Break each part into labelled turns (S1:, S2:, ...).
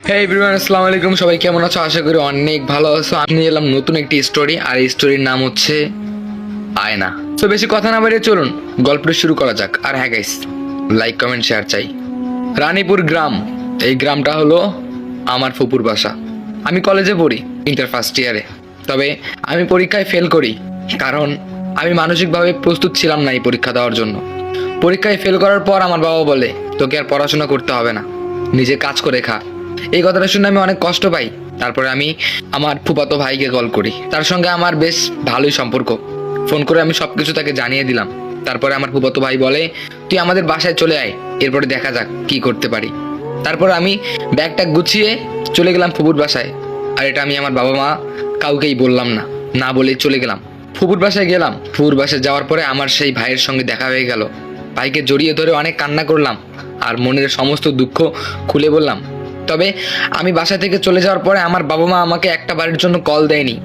S1: হে everyone, আসসালামু আলাইকুম। সবাই কেমন আছো? আশা করি অনেক ভালো আছো। আমি নিয়ে এলাম নতুন একটি স্টোরি, আর এই স্টোরির নাম হচ্ছে আয়না। তো বেশি কথা না বাড়িয়ে চলুন গল্পটা শুরু করা যাক। আর হ্যাঁ গাইস, লাইক কমেন্ট শেয়ার চাই। রানীপুর গ্রাম, এই গ্রামটা হলো আমার ফুপুর বাসা। আমি কলেজে পড়ি, ইন্টার ফার্স্ট ইয়ারে। তবে আমি পরীক্ষায় ফেল করি, কারণ আমি মানসিকভাবে প্রস্তুত ছিলাম না এই পরীক্ষা দেওয়ার জন্য। পরীক্ষায় ফেল করার পর আমার বাবা বলে, তোকে আর পড়াশোনা করতে হবে না, নিজে কাজ করে খা। এই কথাটা শুনে আমি অনেক কষ্ট পাই। তারপরে আমি আমার ফুফাতো ভাইকে কল করি, তার সঙ্গে আমার বেশ ভালোই সম্পর্ক। ফোন করে আমি সবকিছু তাকে জানিয়ে দিলাম। তারপরে আমার ফুফাতো ভাই বলে, তুই আমাদের বাসায় চলে আয়, এরপরে দেখা যাক কি করতে পারি। তারপর আমি ব্যাগটা গুছিয়ে চলে গেলাম ফুপুর বাসায়। আর এটা আমি আমার বাবা মা কাউকেই বললাম না, না বলেই চলে গেলাম। ফুপুর বাসায় গেলাম। ফুপুর বাসায় যাওয়ার পরে আমার সেই ভাইয়ের সঙ্গে দেখা হয়ে গেল। ভাইকে জড়িয়ে ধরে অনেক কান্না করলাম, আর মনের সমস্ত দুঃখ খুলে বললাম। তবে আমি বাসা থেকে চলে যাওয়ার পরে আমার বাবা মা আমাকে একটা বারের জন্য কল দেয়নি।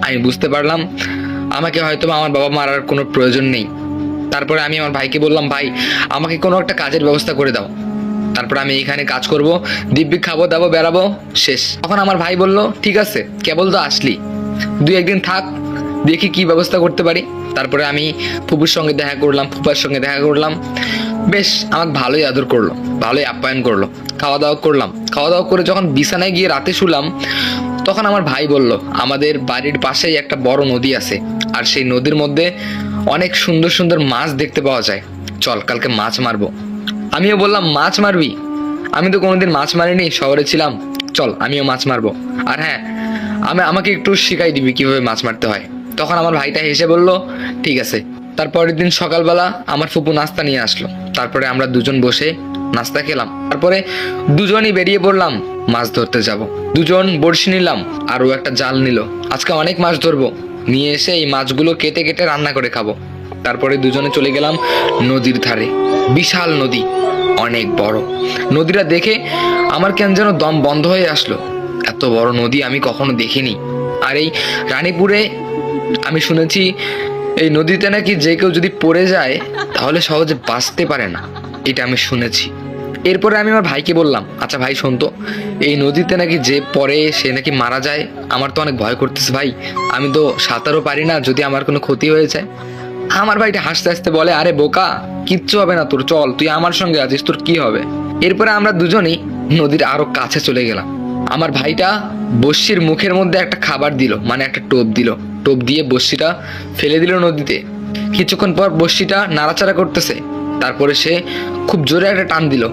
S1: আমি বুঝতে পারলাম আমাকে হয়তো আমার বাবা মার আর কোনো প্রয়োজন নেই। তারপরে আমি আমার ভাইকে বললাম, ভাই আমাকে কোনো একটা কাজের ব্যবস্থা করে দাও, তারপর আমি এখানে কাজ করব, দিব্যি খাবো দাবো বেড়াবো, শেষ। তখন আমার ভাই বলল, ঠিক আছে, কেবল তো আসলি, দুই একদিন থাক, দেখি কি ব্যবস্থা করতে পারি। তারপরে আমি ফুপুর সঙ্গে দেখা করলাম, ফুপার সঙ্গে দেখা করলাম। বেশ আমাকে ভালোই আদর করলো, ভালোই আপ্যায়ন করলো। খাওয়া দাওয়া করলাম। খাওয়া দাওয়া করে যখন বিছানায় গিয়ে রাতে শুলাম, তখন আমার ভাই বলল, আমাদের বাড়ির পাশেই একটা বড় নদী আছে, আর সেই নদীর মধ্যে অনেক সুন্দর সুন্দর মাছ দেখতে পাওয়া যায়, চল কালকে মাছ মারবো। আমিও বললাম, মাছ মারবি? আমি তো কোনোদিন মাছ মারিনি, শহরে ছিলাম, চল আমিও মাছ মারবো। আর হ্যাঁ, আমাকে একটু শিখাই দিবি কিভাবে মাছ মারতে হয়। তখন আমার ভাইটা হেসে বলল, ঠিক আছে। তারপরের দিন সকালবেলা আমার ফুপু নাস্তা নিয়ে আসলো। তারপরে আমরা দুজন বসে নাস্তা খেলাম। তারপরে দুজনই বেরিয়ে পড়লাম মাছ ধরতে যাব। দুজন বড়শি নিলাম, আর ও একটা জাল নিল। আজকে অনেক মাছ ধরবো, নিয়ে এসে এই মাছগুলো কেটে কেটে রান্না করে খাবো। তারপরে দুজনে চলে গেলাম নদীর ধারে। বিশাল নদী, অনেক বড়। নদীটা দেখে আমার কেন যেন দম বন্ধ হয়ে আসলো। এত বড় নদী আমি কখনো দেখিনি। আর এই রানীপুরে আমি শুনেছি এই নদীতে নাকি যে কেউ যদি পড়ে যায় তাহলে সহজে বাঁচতে পারে না, এটা আমি শুনেছি। এরপরে আমি আমার ভাইকে বললাম, আচ্ছা ভাই শোন তো, এই নদীতে নাকি যে পড়ে সে নাকি মারা যায়। আমার তো অনেক ভয় করতেছে ভাই, আমি তো সাঁতারও পারি না, যদি আমার কোনো ক্ষতি হয়ে যায়। আমার ভাইটা হাসতে হাসতে বলে, আরে বোকা, কিচ্ছু হবে না তোর, চল তুই আমার সঙ্গে আছিস, তোর কি হবে। এরপরে আমরা দুজনেই নদীর আরো কাছে চলে গেলাম। আমার ভাইটা বড়শির মুখের মধ্যে একটা খাবার দিল, মানে একটা টোপ দিল। টোপ দিয়ে বড়শিটা ফেলে দিল নদীতে। কিছুক্ষণ পর বড়শিটা নাড়াচাড়া করতেছে। তারপরে সে খুব জোরে একটা টান দিল,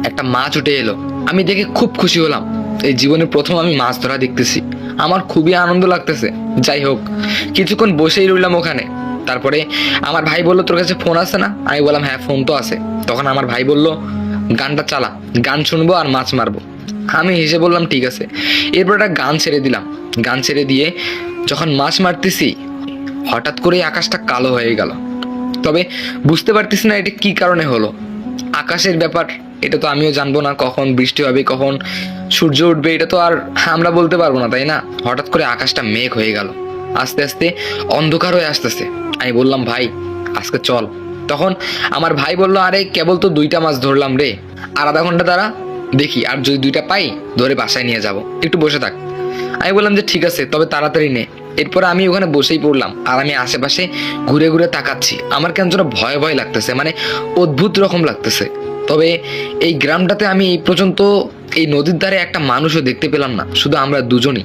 S1: একটা মাছ উঠে এলো। আমি দেখে খুব খুশি হলাম, এই জীবনের প্রথম আমি মাছ ধরা দেখতেছি। আমার খুবই আনন্দ লাগতেছে। যাই হোক, কিছুক্ষণ বসেই রইলাম ওখানে। তারপরে আমার ভাই বলল, তোর কাছে ফোন আছে না? আমি বললাম, হ্যাঁ ফোন তো আছে। তখন আমার ভাই বলল, গানটা চালা, গান শুনবো আর মাছ মারবো। আমি হেসে বললাম, ঠিক আছে। এরপর একটা গান ছেড়ে দিলাম। গান ছেড়ে দিয়ে যখন মাছ মারতেছি, হঠাৎ করে আকাশটা কালো হয়ে গেল। তবে বুঝতে পারতেছি না এটা কি কারণে হলো। আকাশের ব্যাপার, এটা তো আমিও জানবো না, কখন বৃষ্টি হবে, কখন সূর্য উঠবে, এটা তো আর আমরা বলতে পারবো না, তাই না? হঠাৎ করে আকাশটা মেঘ হয়ে গেল, আস্তে আস্তে অন্ধকার হয়ে আসতেছে। আমি বললাম, ভাই আজকে চল। তখন আমার ভাই বলল, আরে কেবল তো 2টা মাছ ধরলাম রে, আর আধা ঘন্টা দ্বারা দেখি, আর যদি 2টা পাই ধরে বাসায় নিয়ে যাব, একটু বসে থাক। আমি বললাম যে ঠিক আছে, তবে তাড়াতাড়ি নে। এরপর আমি ওখানে বসেই পড়লাম, আর আমি আশেপাশে ঘুরে ঘুরে তাকাচ্ছি। আমার কেন যেন ভয় ভয় লাগতেছে, মানে অদ্ভুত রকম লাগতেছে। তবে এই গ্রামটাতে আমি এই পর্যন্ত এই নদীর ধারে একটা মানুষও দেখতে পেলাম না, শুধু আমরা দুজনই।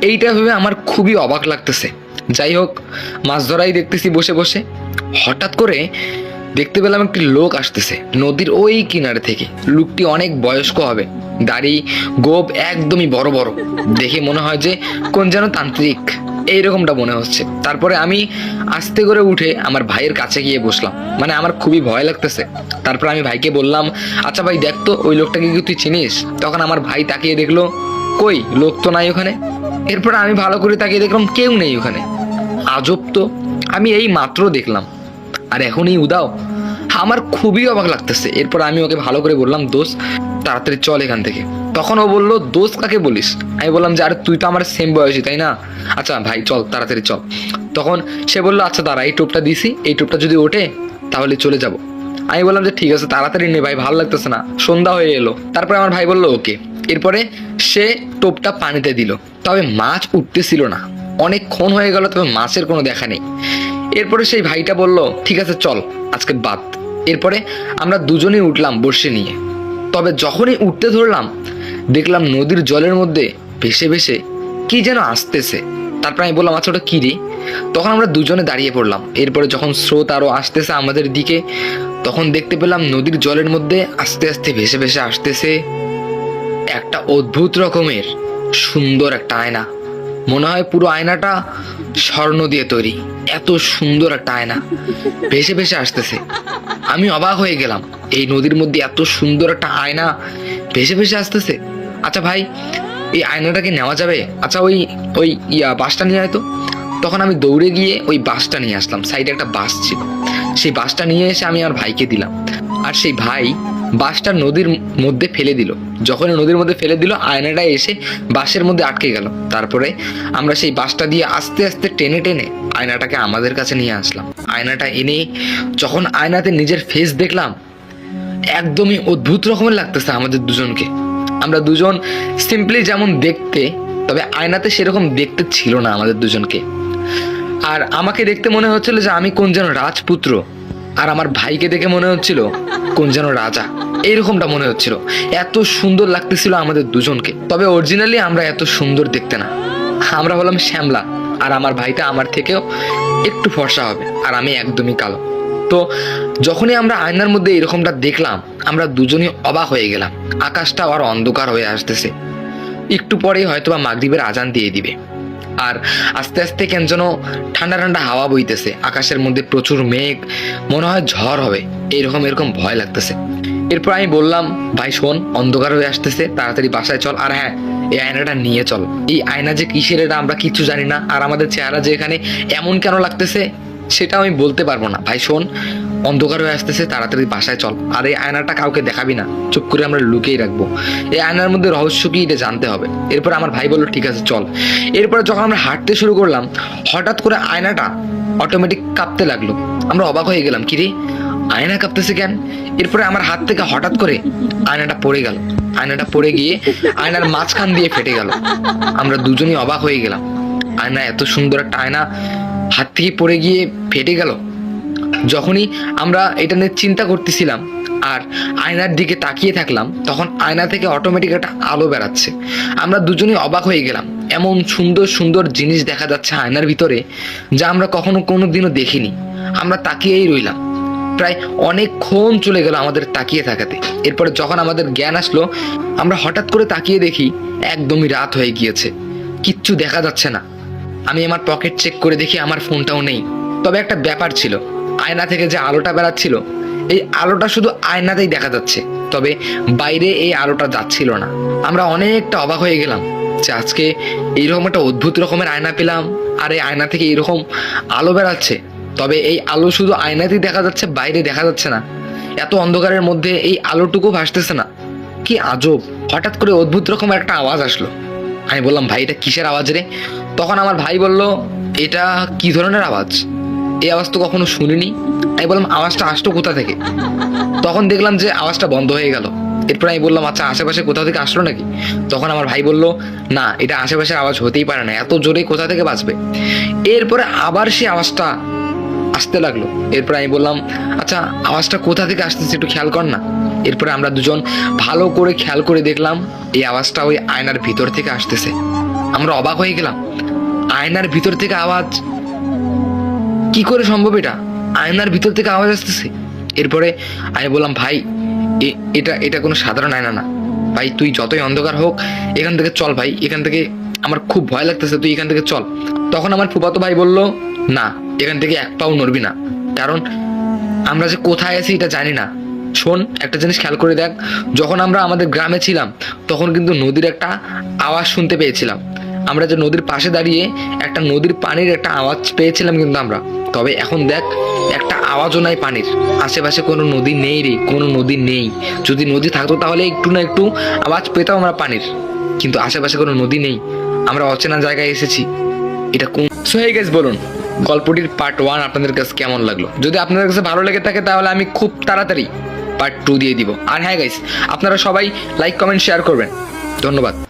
S1: এইটা ভেবে আমার খুবই অবাক লাগতেছে। যাই হোক, মাছ ধরাই দেখতেছি বসে বসে। হঠাৎ করে দেখতে পেলাম একটি লোক আসতেছে নদীর ওই কিনারে থেকে। লোকটি অনেক বয়স্ক হবে, দাড়ি গোপ একদমই বড় বড়, দেখে মনে হয় যে কোন যেন তান্ত্রিক, এইরকমটা মনে হচ্ছে। তারপরে আমি আস্তে করে উঠে আমার ভাইয়ের কাছে গিয়ে বসলাম, মানে আমার খুবই ভয় লাগতেছে। তারপর আমি ভাইকে বললাম, আচ্ছা ভাই দেখ তো ওই লোকটাকে কি তুই চিনিস? তখন আমার ভাই তাকিয়ে দেখলো, কই লোক তো নাই ওখানে। এরপর আমি ভালো করে তাকিয়ে দেখলাম কেউ নেই ওখানে। আজব তো, আমি এই মাত্র দেখলাম আর এখনই উদাও। আমার খুবই অবাক লাগতেছে। এরপর আমি ওকে ভালো করে বললাম, দোস্ত তাড়াতাড়ি চল এখান থেকে। তখন ও বললো, দোস্ত কাকে বলিস? আমি বললাম যে আরে তুই তো আমার সেম বয়সী, তাই না? আচ্ছা ভাই চল তাড়াতাড়ি চল। তখন সে বললো, আচ্ছা দাঁড়া, এই টোপটা দিছি, এই টোপটা যদি ওঠে তাহলে চলে যাব। আমি বললাম যে ঠিক আছে, তাড়াতাড়ি নে ভাই, ভালো লাগতেছে না, সন্ধ্যা হয়ে এলো। তারপরে আমার ভাই বললো, ওকে। এরপরে সে টোপটা পানিতে দিল, তবে মাছ উঠতেছিল না। অনেকক্ষণ হয়ে গেল, তবে মাছের কোনো দেখা নেই। এরপরে সেই ভাইটা বলল, ঠিক আছে চল, আজকে বাদ। এরপরে আমরা দুজনেই উঠলাম বর্ষি নিয়ে। তবে যখনই উঠতে ধরলাম, দেখলাম নদীর জলের মধ্যে ভেসে ভেসে কি যেন আসতেছে। তারপর আমি বললাম, আচ্ছা ওটা কি রে? তখন আমরা দুজনে দাঁড়িয়ে পড়লাম। এরপরে যখন স্রোত আরো আসতেছে আমাদের দিকে, তখন দেখতে পেলাম নদীর জলের মধ্যে আস্তে আস্তে ভেসে ভেসে আসতেছে একটা অদ্ভুত রকমের সুন্দর একটা আয়না। মনে হয় পুরো আয়নাটা স্বর্ণ দিয়ে তৈরি। এত সুন্দর একটা আয়না ভেসে ভেসে আসতেছে। আমি অবাক হয়ে গেলাম, এই নদীর মধ্যে এত সুন্দর একটা আয়না ভেসে ভেসে আসতেছে। আচ্ছা ভাই, এই আয়নাটাকে নেওয়া যাবে? আচ্ছা ওই ওই বাসটা নিয়ে আয় তো। তখন আমি দৌড়ে গিয়ে ওই বাসটা নিয়ে আসলাম। সাইডে একটা বাস ছিল, সেই বাসটা নিয়ে এসে আমি আমার ভাইকে দিলাম। আর সেই ভাই বাসটা নদীর মধ্যে ফেলে দিল। যখন নদীর মধ্যে ফেলে দিল, আয়নাটা এসে বাসের মধ্যে আটকে গেল। তারপরে আমরা সেই বাসটা দিয়ে আস্তে আস্তে টেনে টেনে আয়নাটাকে আমাদের কাছে নিয়ে আসলাম। আয়নাটা এনে যখন আয়নাতে নিজের ফেস দেখলাম, একদমই অদ্ভুত রকমের লাগতেছে আমাদের দুজনকে। আমরা দুজন সিম্পলি যেমন দেখতে, তবে আয়নাতে সেরকম দেখতে ছিল না আমাদের দুজনকে। আর আমাকে দেখতে মনে হচ্ছিল যে আমি কোন যেন রাজপুত্র, আর আমার ভাইকে দেখে মনে হচ্ছিল কোন যেন রাজা। এইরকমটা মনে হচ্ছিল। এত সুন্দর লাগতেছিল আমাদের দুজনকে। তবে অরিজিনালি আমরা এত সুন্দর দেখতে না। আমরা হলাম শ্যামলা, আর আমার ভাইটা আমার থেকেও একটু ফর্সা হবে, আর আমি একদমই কালো। তো যখনই আমরা আয়নার মধ্যে এরকমটা দেখলাম, আমরা দুজনই অবাক হয়ে গেলাম। আকাশটা আবার অন্ধকার হয়ে আসতেছে। একটু পরেই হয়তো বা মাগরিবের আজান দিয়ে দিবে। আর আস্তে আস্তে কেন যেন ঠান্ডা ঠান্ডা হাওয়া বইতেছে। আকাশের মধ্যে প্রচুর মেঘ, মনে হয় ঝড় হবে, এরকম ভয় লাগতেছে। এরপর আমি বললাম, ভাই শোন, অন্ধকার হয়ে আসতেছে, তাড়াতাড়ি বাসায় চল। আর হ্যাঁ, এই আয়নাটা নিয়ে চল। এই আয়না যে কিসের এটা আমরা কিচ্ছু জানি না, আর আমাদের চেহারা যে এখানে এমন কেন লাগতেছে সেটা আমি বলতে পারবো না। ভাই শোন, অন্ধকার হয়ে আসতেছে, তাড়াতাড়ি বাসায় চল। আর এই আয়নাটা কাউকে দেখাবি না, চুপ করে আমরা লুকিয়ে রাখবো। এই আয়নার মধ্যে রহস্য কি এটা জানতে হবে। এরপর আমার ভাই বললো, ঠিক আছে চল। এরপরে যখন আমরা হাঁটতে শুরু করলাম, হঠাৎ করে আয়নাটা অটোমেটিক কাঁপতে লাগলো। আমরা অবাক হয়ে গেলাম, কি রে, আয়না কাঁপতেছে কেন? এরপরে আমার হাত থেকে হঠাৎ করে আয়নাটা পড়ে গেল। আয়নাটা পড়ে গিয়ে আয়নার মাঝখান দিয়ে ফেটে গেল। আমরা দুজনই অবাক হয়ে গেলাম। আয়না, এত সুন্দর একটা আয়না হাত থেকে পড়ে গিয়ে ফেটে গেল। যখনই আমরা এটা নিয়ে চিন্তা করতেছিলাম আর আয়নার দিকে তাকিয়ে থাকলাম, তখন আয়না থেকে অটোমেটিক একটা আলো বেরাচ্ছে। আমরা দুজনেই অবাক হয়ে গেলাম। এমন সুন্দর সুন্দর জিনিস দেখা যাচ্ছে আয়নার ভিতরে, যা আমরা কোনো দিনও দেখিনি। আমরা তাকিয়েই রইলাম। প্রায় অনেকক্ষণ চলে গেল আমাদের তাকিয়ে থাকাতে। এরপরে যখন আমাদের জ্ঞান আসলো, আমরা হঠাৎ করে তাকিয়ে দেখি একদমই রাত হয়ে গিয়েছে, কিচ্ছু দেখা যাচ্ছে না। আমি আমার পকেট চেক করে দেখি আমার ফোনটাও নেই। তবে একটা ব্যাপার ছিল, আয়না থেকে যে আলোটা বেরাচ্ছিল, এই আলোটা শুধু আয়নাতেই দেখা যাচ্ছে, তবে বাইরে এই আলোটা যাচ্ছিল না। আমরা অনেকটা অবাক হয়ে গেলাম যে আজকে এইরকম একটা অদ্ভুত রকমের আয়না পেলাম, আর এই আয়না থেকে এইরকম আলো বেরাচ্ছে। তবে এই আলো শুধু আয়নাতেই দেখা যাচ্ছে, বাইরে দেখা যাচ্ছে না। এত অন্ধকারের মধ্যে এই আলোটুকু ভাসতেছে না, কি আজব। হঠাৎ করে অদ্ভুত রকমের একটা আওয়াজ আসলো। আমি বললাম, ভাই এটা কিসের আওয়াজ রে? তখন আমার ভাই বলল, এটা কি ধরনের আওয়াজ? এই আওয়াজ তো কখনো শুনিনি। আমি বললাম, আওয়াজটা আসতো কোথা থেকে? তখন দেখলাম যে আওয়াজটা বন্ধ হয়ে গেল। এরপর আমি বললাম, আচ্ছা আশেপাশে কোথা থেকে আসলো নাকি? তখন আমার ভাই বলল, না, এটা আশেপাশের আওয়াজ হতেই পারে না, এত জোরে কোথা থেকে বাজবে? এরপরে আবার সেই আওয়াজটা আসতে লাগলো। এরপর আমি বললাম, আচ্ছা আওয়াজটা কোথা থেকে আসতেছে একটু খেয়াল কর না। এরপরে আমরা দুজন ভালো করে খেয়াল করে দেখলাম এই আওয়াজটা ওই আয়নার ভিতর থেকে আসতেছে। আমরা অবাক হয়ে গেলাম, আয়নার ভিতর থেকে আওয়াজ? কি করে সম্ভব? এটা আয়নার ভিতর থেকে আওয়াজ আসতেছে। এরপরে আমি বললাম, ভাই এটা কোনো সাধারণ আয়না না। ভাই তুই যতই অন্ধকার হোক এখান থেকে চল ভাই, এখান থেকে আমার খুব ভয় লাগতেছে, তুই এখান থেকে চল। তখন আমার ফুফাতো ভাই বলল, না, এখান থেকে এক পাও নড়বি না, কারণ আমরা যে কোথায় আছি এটা জানি না। শোন, একটা জিনিস খেয়াল করে দেখ, যখন আমরা আমাদের গ্রামে ছিলাম তখন কিন্তু নদীর একটা আওয়াজ শুনতে পেয়েছিলাম। আমরা যে নদীর পাশে দাঁড়িয়ে একটা নদীর পানির একটা আওয়াজ পেয়েছিলাম কিন্তু আমরা। তবে এখন দেখ, একটা আওয়াজও নাই পানির। আশেপাশে কোনো নদী নেই রে, কোনো নদী নেই। যদি নদী থাকতো তাহলে একটু না একটু আওয়াজ পেতাম আমরা পানির, কিন্তু আশেপাশে কোনো নদী নেই। আমরা অচেনা জায়গায় এসেছি, এটা কোন? সো হে গাইস, বলুন গল্পটির পার্ট 1 আপনাদের কাছে কেমন লাগলো? যদি আপনাদের কাছে ভালো লেগে থাকে তাহলে আমি খুব তাড়াতাড়ি পার্ট 2 দিয়ে দিব। আর হ্যাঁ গাইস, আপনারা সবাই লাইক, কমেন্ট, শেয়ার করবেন। ধন্যবাদ।